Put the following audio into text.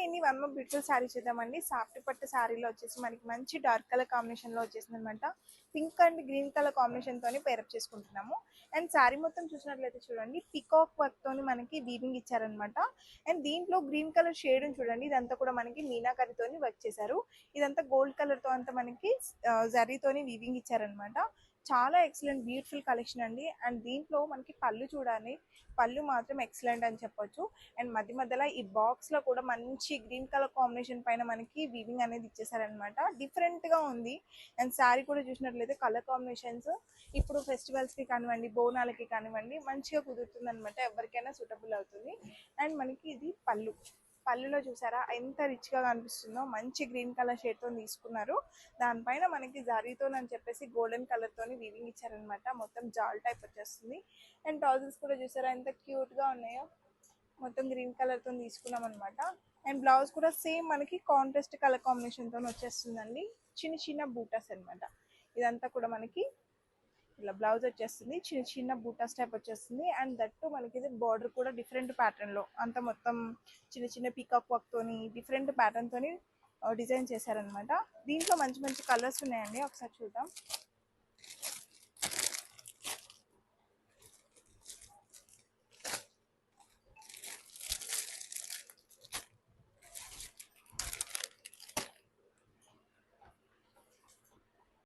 ఇన్ని one more beautiful sari చూద్దామండి. Soft పట్టు శారీలో వచ్చేసి మనకి మంచి డార్క్ కలర్ కాంబినేషన్ లో వచ్చేసింది అనమాట. Pink and green colour combination తోని పేరప్ చేసుకుంటున్నాము. అండ్ శారీ మొత్తం చూసినట్లయితే చూడండి పికాక్ వర్క్ తోని మనకి వీవింగ్ ఇచ్చారనమాట. అండ్ దీంట్లో గ్రీన్ కలర్ షేడ్ చూడండి, ఇదంతా కూడా మనకి మీనాకరితోని వర్క్ చేశారు. ఇదంతా గోల్డ్ కలర్ తో అంతా మనకి జరీతోని వీవింగ్ ఇచ్చారనమాట. చాలా ఎక్సలెంట్ బ్యూటిఫుల్ కలెక్షన్ అండి. అండ్ దీంట్లో మనకి పళ్ళు చూడాలి, పళ్ళు మాత్రం ఎక్సలెంట్ అని చెప్పొచ్చు. అండ్ మధ్య మధ్యలో ఈ బాక్స్ లో కూడా మంచి గ్రీన్ కలర్ కాంబినేషన్ పైన మనకి వీవింగ్ అనేది ఇచ్చేసారనమాట. డిఫరెంట్ గా ఉంది. అండ్ శారీ కూడా చూసినట్లయితే కలర్ కాంబినేషన్స్ ఇప్పుడు ఫెస్టివల్స్ కి కానివ్వండి, బోనాలకి కానివ్వండి మంచిగా కుదురుతుంది అనమాట. ఎవరికైనా సూటబుల్ అవుతుంది. అండ్ మనకి ఇది పళ్ళులో చూసారా ఎంత రిచ్ గా కనిపిస్తుందో. మంచి గ్రీన్ కలర్ షేడ్ తో తీసుకున్నారు. దానిపైన మనకి జరీతో అని చెప్పేసి గోల్డెన్ కలర్ తోని వీవింగ్ ఇచ్చారనమాట. మొత్తం జాల్ టైప్ వచ్చేస్తుంది. అండ్ టాజిల్స్ కూడా చూసారా ఎంత క్యూట్ గా ఉన్నాయో. మొత్తం గ్రీన్ కలర్ తో తీసుకున్నాం అనమాట. అండ్ బ్లౌజ్ కూడా సేమ్ మనకి కాంట్రాస్ట్ కలర్ కాంబినేషన్ తో వచ్చేస్తుందండి. చిన్న చిన్న బూటాస్ అనమాట. ఇదంతా కూడా మనకి ఇలా బ్లౌజ్ వచ్చేస్తుంది. చిన్న చిన్న బూటాస్ టైప్ వచ్చేస్తుంది. అండ్ దట్టు మనకి ఇది బార్డర్ కూడా డిఫరెంట్ ప్యాటర్న్ లో అంత మొత్తం చిన్న చిన్న పీకాక్ వర్క్ తోని డిఫరెంట్ ప్యాటర్న్ తోని డిజైన్ చేశారనమాట. దీంట్లో మంచి మంచి కలర్స్ ఉన్నాయండి, ఒకసారి చూద్దాం.